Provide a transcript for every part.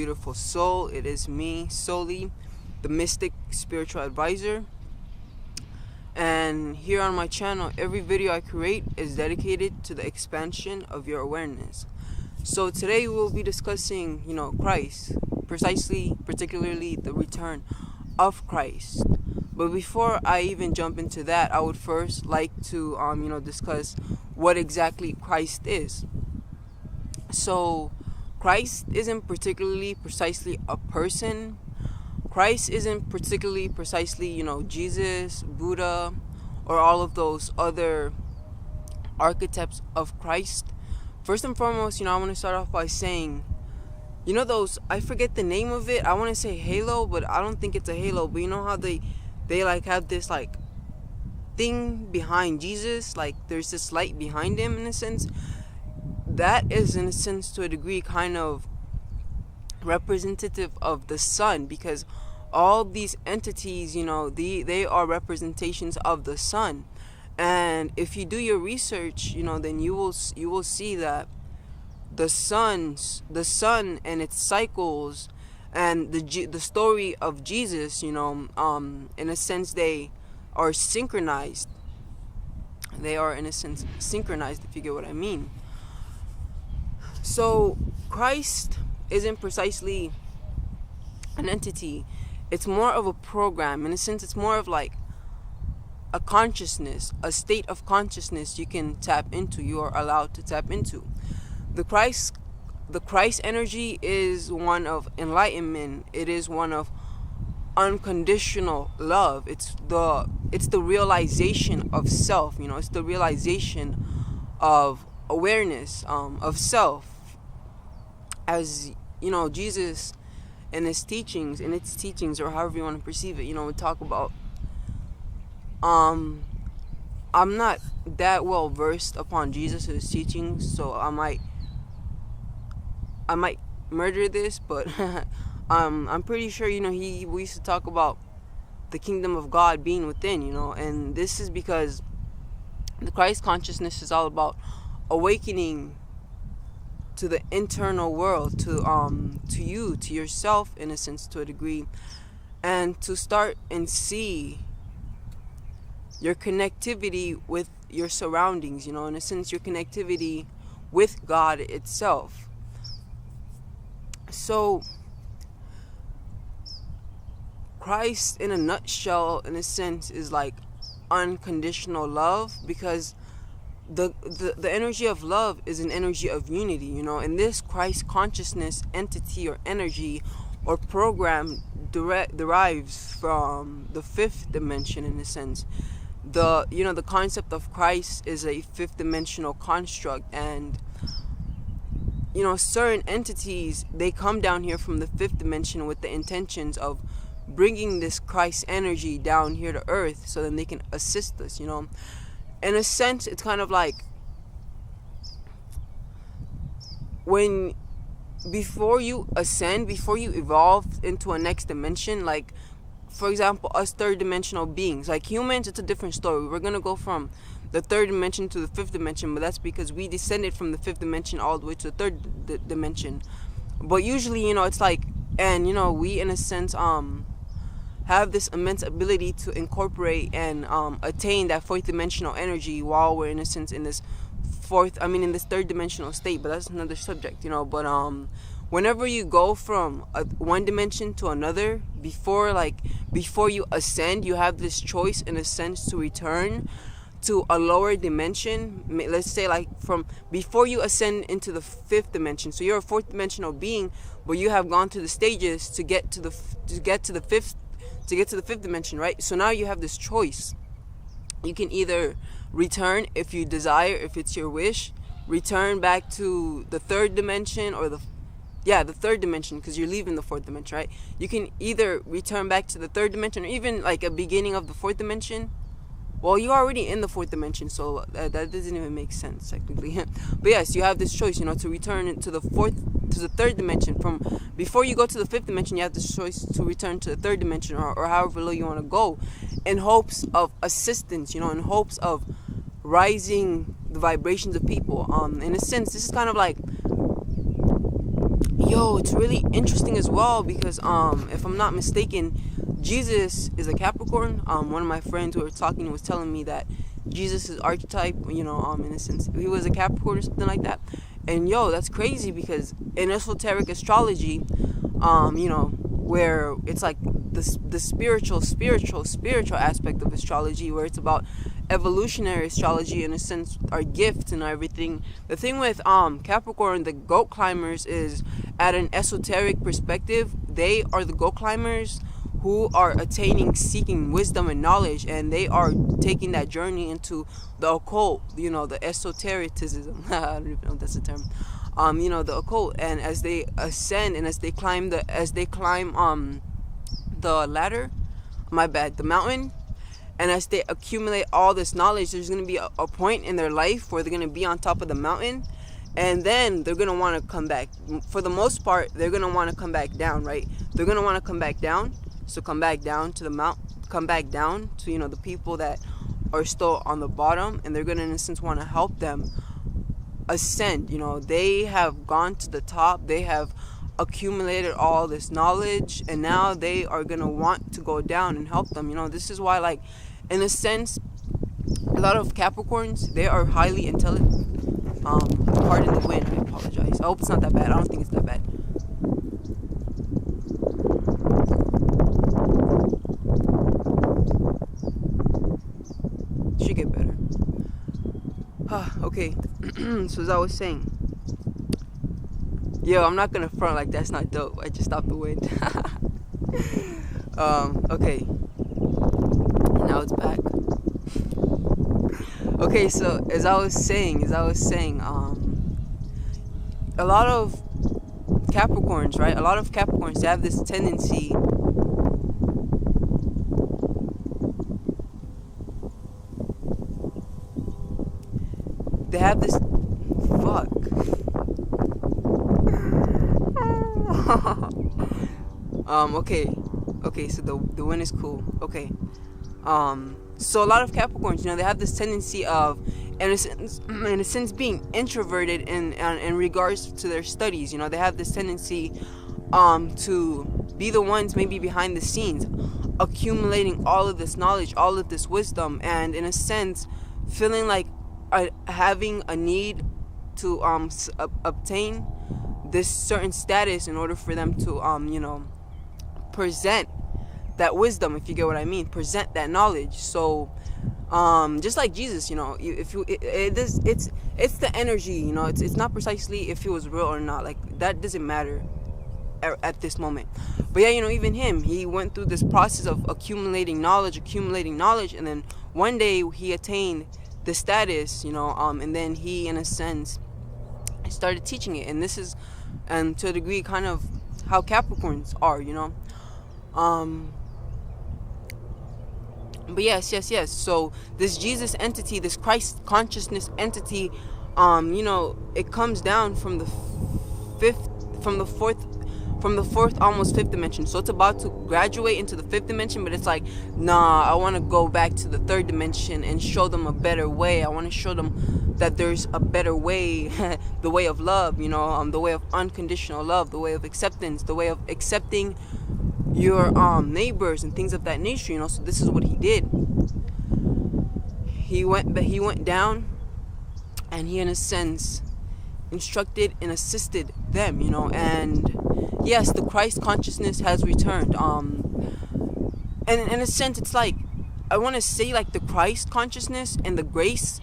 beautiful soul. It is me, Soli, the Mystic Spiritual Advisor. And here on my channel, every video I create is dedicated to the expansion of your awareness. So today we'll be discussing, Christ, particularly the return of Christ. But before I even jump into that, I would first like to, discuss what exactly Christ is. So, Christ isn't precisely a person. Christ isn't particularly precisely, Jesus, Buddha, or all of those other archetypes of Christ. First and foremost, I want to start off by saying, those, I forget the name of it. I want to say halo, but I don't think it's a halo. But you know how they have this thing behind Jesus, there's this light behind him in a sense. That is in a sense to a degree kind of representative of the sun, because all these entities, they are representations of the sun. And if you do your research, then you will see that the sun and its cycles and the story of Jesus, in a sense they are synchronized. They are in a sense synchronized, if you get what I mean. So Christ isn't precisely an entity. It's more of a program. In a sense, it's more of like a consciousness, a state of consciousness you can tap into, you are allowed to tap into. The Christ energy is one of enlightenment. It is one of unconditional love. It's the realization of self. It's the realization of awareness, of self. As Jesus in its teachings, or however you want to perceive it, we talk about. I'm not that well versed upon Jesus' teachings, so I might murder this, but I'm pretty sure we used to talk about the kingdom of God being within, and this is because the Christ consciousness is all about awakening to the internal world, to you, to yourself, in a sense, to a degree, and to start and see your connectivity with your surroundings, in a sense, your connectivity with God itself. So Christ, in a nutshell, in a sense, is like unconditional love, because the energy of love is an energy of unity, and this Christ consciousness entity or energy or program derives from the fifth dimension, in a sense. The concept of Christ is a fifth dimensional construct, and certain entities, they come down here from the fifth dimension with the intentions of bringing this Christ energy down here to earth, so then they can assist us. In a sense, it's kind of like before you ascend, before you evolve into a next dimension, like for example, us third dimensional beings, like humans, it's a different story. We're gonna go from the third dimension to the fifth dimension, but that's because we descended from the fifth dimension all the way to the third dimension. But usually, it's like, and we in a sense have this immense ability to incorporate and attain that fourth dimensional energy while we're in a sense in this third dimensional state. But that's another subject, but whenever you go from one dimension to another, before you ascend, you have this choice in a sense to return to a lower dimension. Let's say from before you ascend into the fifth dimension, so you're a fourth dimensional being, but you have gone through the stages to get to the fifth dimension, right? So now you have this choice. You can either return, if you desire, if it's your wish, return back to the third dimension, or the third dimension, because you're leaving the fourth dimension, right? You can either return back to the third dimension, or even like a beginning of the fourth dimension. Well, you're already in the fourth dimension, so that doesn't even make sense technically. But yes, you have this choice, to return to the third dimension. From before you go to the fifth dimension, you have this choice to return to the third dimension, or however low you want to go, in hopes of assistance, in hopes of rising the vibrations of people. In a sense, this is kind of like, yo, it's really interesting as well because if I'm not mistaken, Jesus is a Capricorn. One of my friends who were talking was telling me that Jesus' archetype, in a sense, he was a Capricorn or something like that. And yo, that's crazy because in esoteric astrology, where it's like the spiritual aspect of astrology, where it's about evolutionary astrology, in a sense, our gifts and everything. The thing with Capricorn, the goat climbers, is at an esoteric perspective, they are the goat climbers who are seeking wisdom and knowledge, and they are taking that journey into the occult, the esotericism. I don't even know if that's a term. The occult, and as they ascend and as they climb the ladder, the mountain, and as they accumulate all this knowledge, there's going to be a point in their life where they're going to be on top of the mountain, and then they're going to want to come back. For the most part, they're going to want to come back down, right? They're going to want to come back down. So come back down to the come back down to, the people that are still on the bottom, and they're going to, in a sense, want to help them ascend. They have gone to the top. They have accumulated all this knowledge, and now they are going to want to go down and help them. This is why, like, in a sense, a lot of Capricorns, they are highly intelligent. Pardon the wind, I apologize. I hope it's not that bad. I don't think it's that bad. Should get better. Okay. So as I was saying, yo, I'm not gonna front like that's not dope. I just stopped the wind. Okay. Now it's back. Okay, so as I was saying, a lot of Capricorns, right? A lot of Capricorns, they have this tendency. They have this. Fuck. Okay, so the wind is cool. Okay. So a lot of Capricorns, they have this tendency of, in a sense, being introverted in regards to their studies. They have this tendency to be the ones maybe behind the scenes, accumulating all of this knowledge, all of this wisdom, and in a sense, feeling like having a need to obtain this certain status in order for them to present that wisdom, if you get what I mean, present that knowledge. So just like Jesus, it's the energy, it's not precisely if he was real or not, like that doesn't matter at this moment. But yeah, even him, he went through this process of accumulating knowledge, and then one day he attained the status, and then he, in a sense, started teaching it. And this is, and to a degree, kind of how Capricorns are, but yes. So this Jesus entity, this Christ consciousness entity, it comes down from the fourth, almost fifth dimension. So it's about to graduate into the fifth dimension, but it's like, nah, I want to go back to the third dimension and show them a better way. I want to show them that there's a better way, the way of love, the way of unconditional love, the way of acceptance, the way of accepting your neighbors and things of that nature. So this is what he did. He went down, and he, in a sense, instructed and assisted them, and yes, the Christ consciousness has returned. And in a sense, it's like, I want to say, like, the Christ consciousness and the grace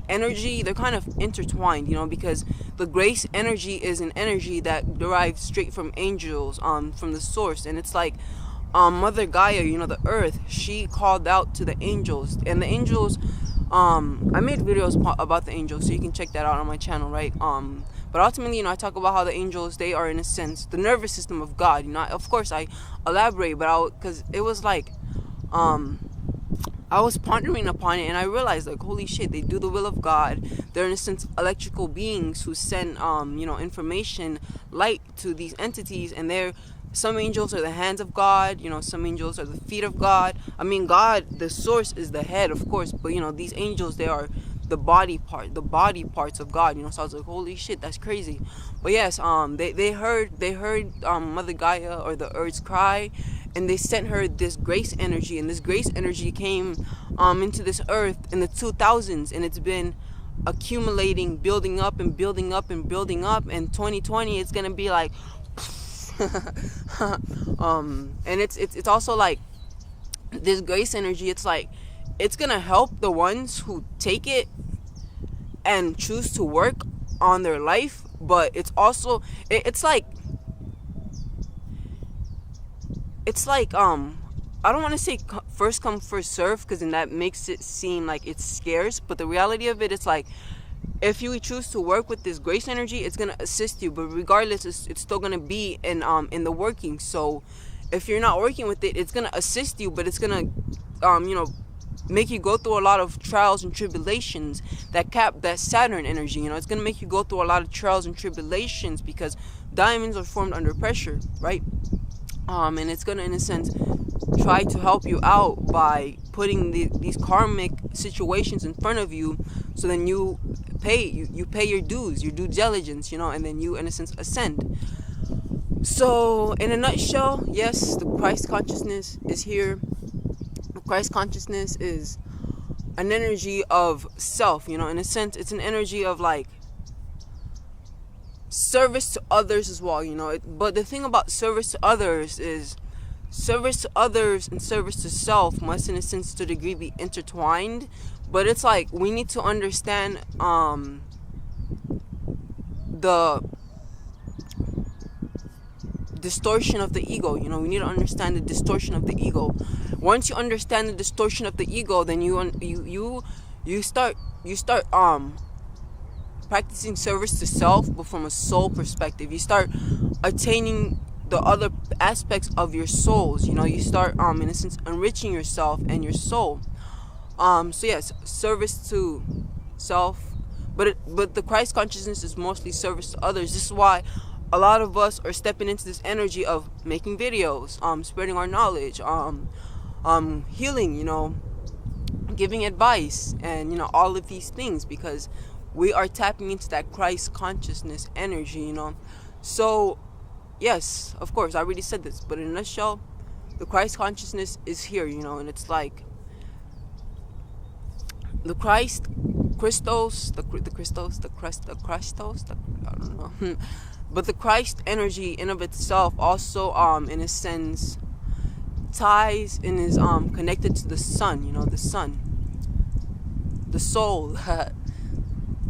energy, they're kind of intertwined, because the grace energy is an energy that derives straight from angels, from the source. And it's like, Mother Gaia, the earth, she called out to the angels, and the angels, I made videos about the angels, so you can check that out on my channel, right? But ultimately, I talk about how the angels, they are, in a sense, the nervous system of God. Of course, I elaborate, but because it was like, I was pondering upon it, and I realized, like, holy shit, they do the will of God. They're, in a sense, electrical beings who send, information, light to these entities, and some angels are the hands of God, some angels are the feet of God. I mean, God, the source, is the head, of course, but, these angels, they are the body parts of God. So I was like, holy shit, that's crazy. But yes, they heard Mother Gaia, or the Earth's cry, and they sent her this grace energy, and this grace energy came into this earth in the 2000s, and it's been accumulating, building up and building up and building up, and 2020 it's gonna be like and it's also like this grace energy, it's like it's gonna help the ones who take it and choose to work on their life. But it's also it's like I don't want to say first come first serve, because then that makes it seem like it's scarce. But the reality of it is like, if you choose to work with this grace energy, it's gonna assist you. But regardless, it's still gonna be in the working. So if you're not working with it, it's gonna assist you, but it's gonna make you go through a lot of trials and tribulations. That Saturn energy, it's gonna make you go through a lot of trials and tribulations, because diamonds are formed under pressure, right? And it's gonna, in a sense, try to help you out by putting these karmic situations in front of you, so then you pay your dues, your due diligence, and then you, in a sense, ascend. So in a nutshell, yes, the Christ consciousness is here. The Christ consciousness is an energy of self, in a sense. It's an energy of like service to others as well, but the thing about service to others is service to others and service to self must, in a sense, to a degree, be intertwined. But it's like we need to understand the distortion of the ego. We need to understand the distortion of the ego. Once you understand the distortion of the ego, then you start practicing service to self, but from a soul perspective. You start attaining the other aspects of your souls. You start in a sense enriching yourself and your soul. So yes, service to self, but the Christ consciousness is mostly service to others. This is why a lot of us are stepping into this energy of making videos, spreading our knowledge, healing, giving advice, and all of these things, because we are tapping into that Christ consciousness energy. So yes, of course, I already said this, but in a nutshell, the Christ consciousness is here, and it's like the Christ, Christos, I don't know, but the Christ energy in of itself also, in a sense, ties and is connected to the sun, the sun, the soul,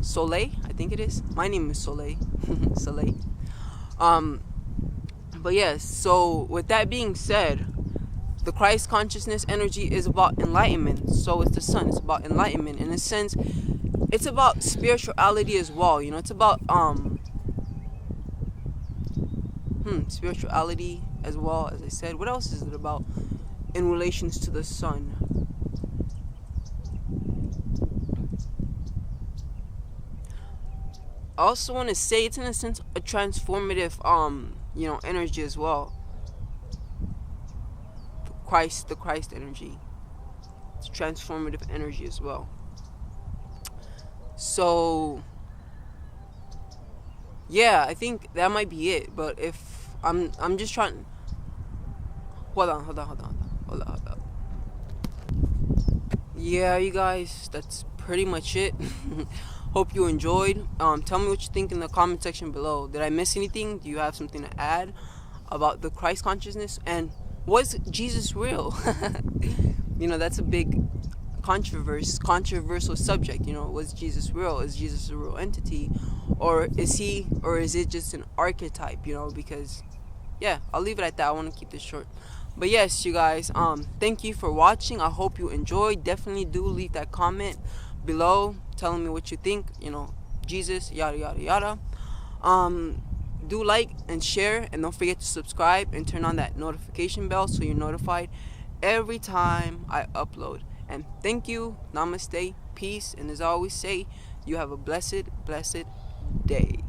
Soleil, I think it is. My name is Soleil, Soleil. But yes, so with that being said, the Christ consciousness energy is about enlightenment. So is the sun. It's about enlightenment. In a sense, it's about spirituality as well. It's about spirituality as well, as I said. What else is it about in relations to the sun? I also want to say it's, in a sense, a transformative energy as well. The Christ energy. It's transformative energy as well. So yeah, I think that might be it. But if I'm just trying. Hold on. Yeah, you guys, that's pretty much it. Hope you enjoyed. Tell me what you think in the comment section below. Did I miss anything? Do you have something to add about the Christ consciousness? And was Jesus real? That's a big controversial subject. Was Jesus real? Is Jesus a real entity? Or is it just an archetype? Because yeah, I'll leave it at that. I want to keep this short. But yes, you guys, thank you for watching. I hope you enjoyed. Definitely do leave that comment below telling me what you think, Jesus, yada yada yada. Do like and share, and don't forget to subscribe and turn on that notification bell so you're notified every time I upload. And thank you. Namaste, peace, and as I always say, you have a blessed day.